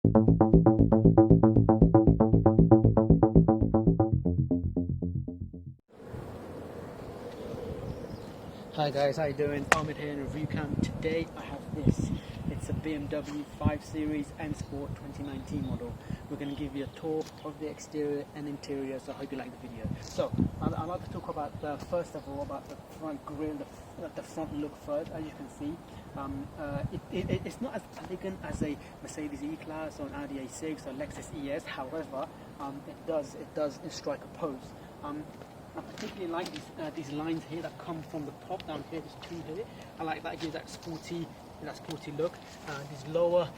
Hi guys, how you doing? Ahmed here in review cam. Today I have this. It's a BMW 5 Series M Sport 2019 model. We're going to give you a tour of the exterior and interior, so I hope you like the video. So I'd like to talk about first of all about the front grille, the front look first. As you can see, it's not as elegant as a Mercedes E-Class or an Audi A6 or Lexus ES. However, it does strike a pose. I particularly like these lines here that come from the top down here. There's two here. I like that. It gives that sporty look. These lower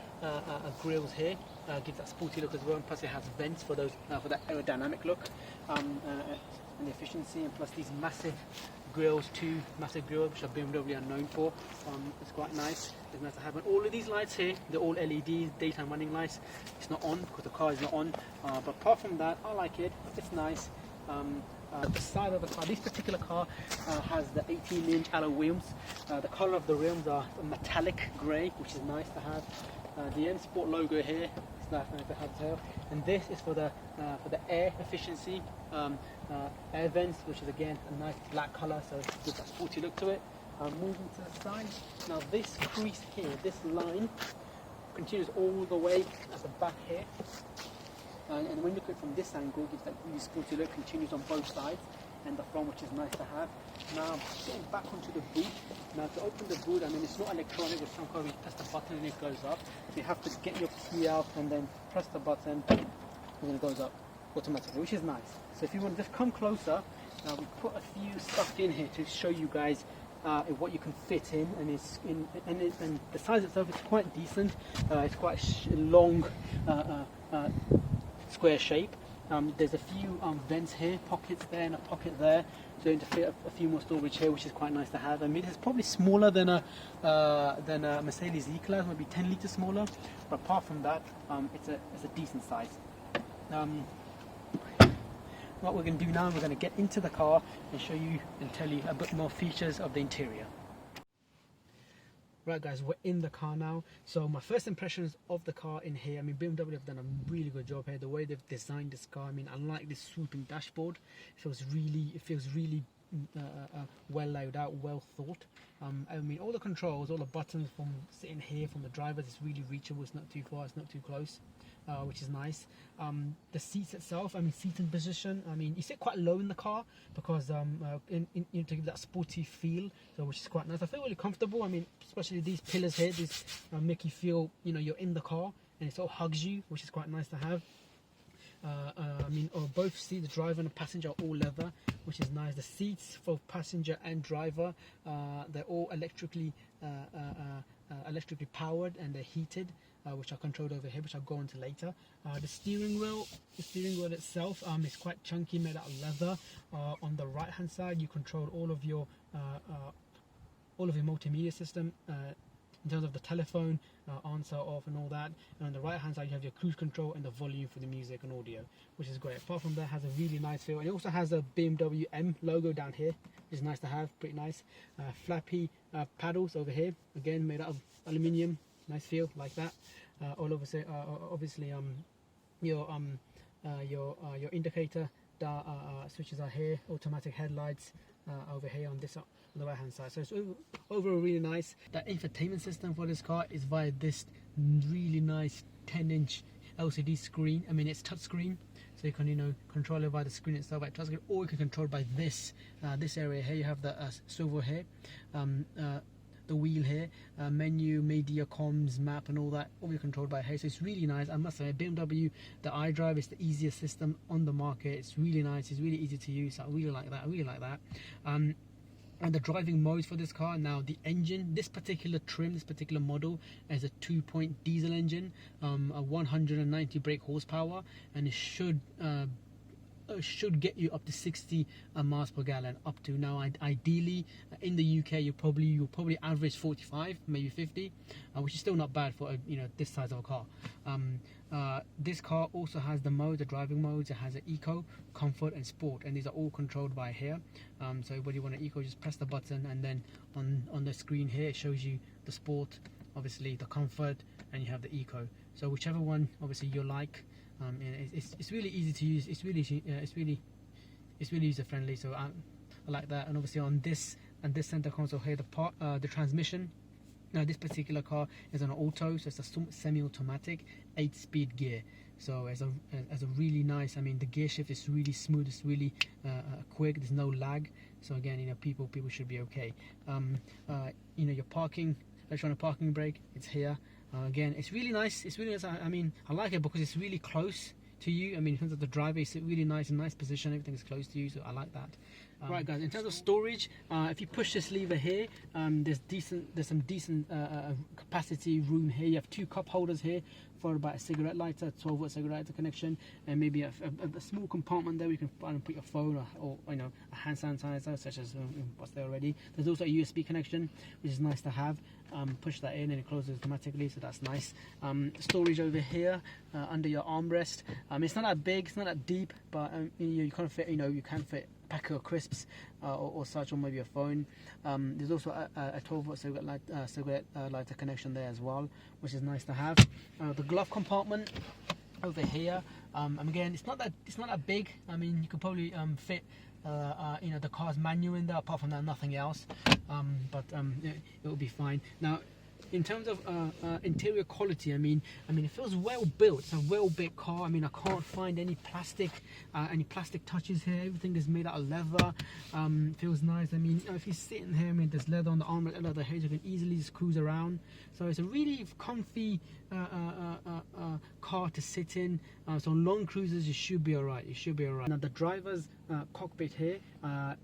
grills here gives that sporty look as well. And plus, it has vents for those for that aerodynamic look and the efficiency. And plus, these massive grills, two massive grills, which BMW are known for. It's quite nice. It's nice to have. And all of these lights here, they're all LEDs, daytime running lights. It's not on because the car is not on. But apart from that, I like it. It's nice. The side of the car, this particular car has the 18-inch alloy wheels. The color of the rims are metallic grey, which is nice to have. The M Sport logo here, it's nice to have as well. And this is for the air efficiency, air vents, which is again a nice black color, so it gives a sporty look to it. Moving to the side, now this crease here, this line continues all the way at the back here. And when you look at it from this angle, it gives that really sporty look, continues on both sides, and the front, which is nice to have. Now, getting back onto the boot. Now, to open the boot, I mean, it's not electronic. With some cars, you press the button and it goes up. So you have to get your key out and then press the button, and then it goes up automatically, which is nice. So if you want to just come closer, we put a few stuff in here to show you guys what you can fit in, and the size itself is quite decent. It's quite long. Square shape. There's a few vents here, pockets there and a pocket there, so to fit a few more storage here, which is quite nice to have. I mean, it's probably smaller than a Mercedes E-Class, maybe 10 litres smaller, but apart from that, it's a decent size. What we're going to do now, we're going to get into the car and show you and tell you a bit more features of the interior. Right guys, we're in the car now. So my first impressions of the car in here, I mean, BMW have done a really good job here. The way they've designed this car, I mean, I like this swooping dashboard. It feels really well laid out, well thought. I mean, all the controls, all the buttons from sitting here from the drivers, it's really reachable. It's not too far, it's not too close, which is nice. The seats itself, I mean, seating position, I mean, you sit quite low in the car because to give that sporty feel, so which is quite nice. I feel really comfortable. I mean, especially these pillars here, these make you feel, you know, you're in the car, and it sort of hugs you, which is quite nice to have. I mean, both seats, the driver and the passenger, are all leather, which is nice. The seats for passenger and driver, they're all electrically powered, and they're heated, which are controlled over here, which I'll go into later. The steering wheel itself is quite chunky, made out of leather. On the right hand side, you control all of your multimedia system. In terms of the telephone, answer, off and all that. And on the right hand side you have your cruise control and the volume for the music and audio, which is great. Apart from that, it has a really nice feel, and it also has a BMW M logo down here, which is nice to have, pretty nice. Flappy paddles over here, again made out of aluminium, nice feel, like that. All over, obviously your indicator switches are here, automatic headlights over here on the right hand side. So it's overall really nice. That infotainment system for this car is via this really nice 10-inch LCD screen. I mean, it's touchscreen, so you can, you know, control it by the screen itself by touchscreen, or you can control by this area here. You have the swivel here, the wheel here, menu, media, comms, map, and all that, all controlled by here. So it's really nice. I must say, BMW, the iDrive is the easiest system on the market. It's really nice. It's really easy to use. So I really like that. And the driving modes for this car, now the engine, this particular trim, this particular model has a 2-point diesel engine, a 190 brake horsepower, and it should get you up to 60 miles per gallon, up to. Now ideally in the UK you'll probably average 45, maybe 50, which is still not bad for this size of a car. This car also has the driving modes. It has an eco, comfort, and sport, and these are all controlled by here. So when you want an eco, just press the button, and then on the screen here it shows you the sport, obviously the comfort, and you have the Eco. So whichever one obviously you like. And it's really easy to use. It's really user friendly. So I like that. And obviously on this center console here, the transmission. Now this particular car is on auto, so it's a semi-automatic 8-speed gear. So as a really nice, I mean the gear shift is really smooth, it's really quick, there's no lag. So again, you know, people should be okay. You know, your electronic parking brake, it's here. Again, it's really nice. It's really nice. I mean, I like it because it's really close to you. I mean, in terms of the driver, it's really nice, position. Everything is close to you, so I like that. Right, guys. In terms of storage, if you push this lever here, there's some decent capacity room here. You have 2 cup holders here for about a cigarette lighter, 12-volt cigarette lighter connection, and maybe a small compartment there where you can put your phone or you know, a hand sanitizer, such as what's there already. There's also a USB connection, which is nice to have. Push that in and it closes automatically, so that's nice. Storage over here under your armrest. It's not that big, it's not that deep, but you can't fit. You know, you can fit a pack of crisps or such, or maybe a phone. There's also a 12-volt cigarette lighter connection there as well, which is nice to have. The glove compartment over here. Again, it's not that big. I mean, you could probably fit you know, the car's manual in there. Apart from that, nothing else. But it will be fine. Now, in terms of interior quality, I mean, it feels well built. It's a well built car. I mean, I can't find any plastic touches here. Everything is made out of leather. Feels nice. I mean, if you're sitting here, I mean, there's leather on the arm, leather here. You can easily just cruise around. So it's a really comfy car to sit in. So on long cruises, you should be alright. Now the driver's cockpit here,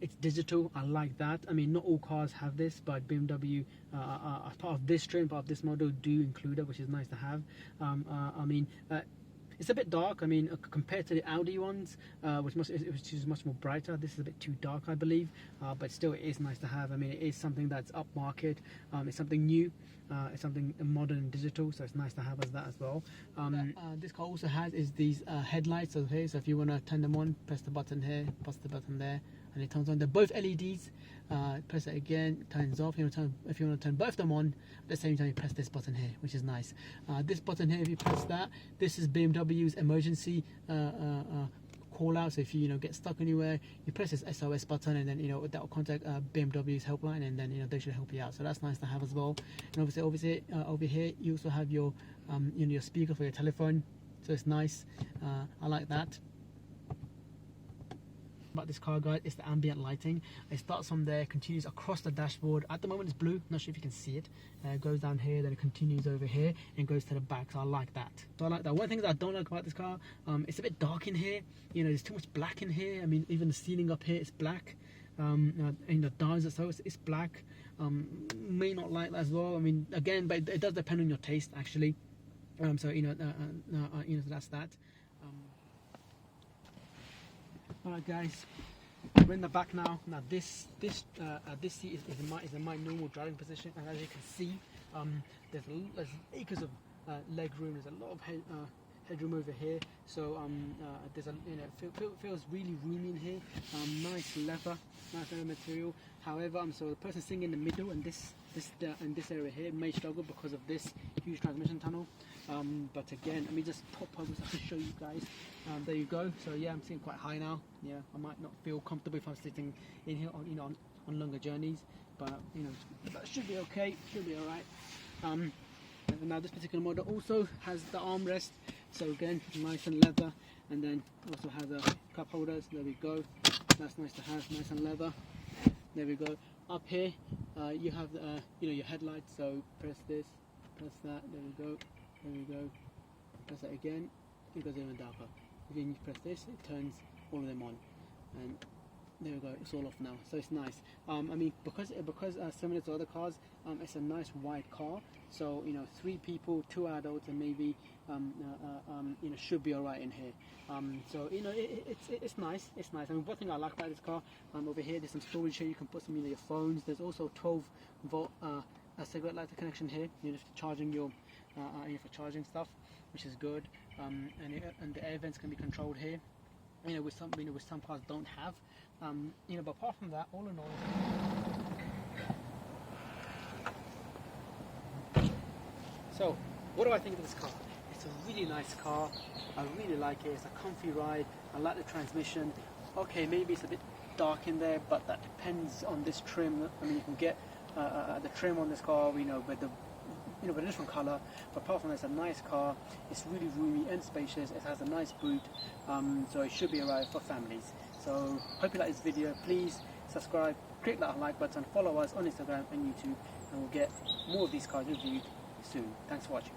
it's digital. I like that. I mean, not all cars have this, but BMW, as part of this trim, part of this model, do include it, which is nice to have. I mean, it's a bit dark. I mean, compared to the Audi ones, which is much more brighter. This is a bit too dark, I believe, but still, it is nice to have. I mean, it is something that's upmarket. It's something new. It's something modern and digital, so it's nice to have as that as well. This car also has these headlights. Okay, so if you want to turn them on, press the button here, press the button there, and it turns on. They're both LEDs. Press it again, it turns off. If you want to turn both of them on at the same time, you press this button here, which is nice. This button here, if you press that, this is BMW's emergency call out. So if you get stuck anywhere, you press this SOS button, and then that will contact BMW's helpline, and then they should help you out. So that's nice to have as well. And obviously over here you also have your your speaker for your telephone, so it's nice. I like that. About this car, guys, it's the ambient lighting. It starts from there, continues across the dashboard. At the moment it's blue, not sure if you can see it. It goes down here, then it continues over here and goes to the back. So I like that. One thing that I don't like about this car, it's a bit dark in here. There's too much black in here. I mean, even the ceiling up here is black. And the dials so it's black. May not like that as well. I mean, again, but it does depend on your taste, actually. So that's that. Alright, guys, we're in the back now. Now this seat is in my normal driving position, and as you can see, there's acres of leg room. There's a lot of headroom over here. So there's feels really roomy in here. Nice leather material. However, so the person sitting in the middle and this area here may struggle because of this huge transmission tunnel. But again, let me just pop over so I can show you guys. There you go. So yeah, I'm sitting quite high now. Yeah, I might not feel comfortable if I'm sitting in here on longer journeys, but that should be okay. Should be all right. Now this particular model also has the armrest. So again, nice and leather, and then also has a cup holders. There we go. That's nice to have, nice and leather. There we go. Up here, you have your headlights. So press this, press that. There we go. There we go. Press that again. It goes even darker. Again, you press this, it turns all of them on, and there we go. It's all off now. So it's nice. I mean, because similar to other cars, it's a nice wide car. So 3 people, 2 adults, and maybe should be alright in here. So it's nice. It's nice. I mean, one thing I like about this car, over here there's some storage here. You can put some your phones. There's also 12-volt cigarette lighter connection here. For charging your for charging stuff, which is good. And the air vents can be controlled here. With some cars don't have. But apart from that, all in all. So what do I think of this car? It's a really nice car. I really like it. It's a comfy ride. I like the transmission. Okay, maybe it's a bit dark in there, but that depends on this trim. I mean, you can get the trim on this car, with a different colour. But apart from that, it's a nice car. It's really roomy and spacious. It has a nice boot, so it should be alright for families. So hope you like this video. Please subscribe, click that like button, follow us on Instagram and YouTube, and we'll get more of these cars reviewed soon. Thanks for watching.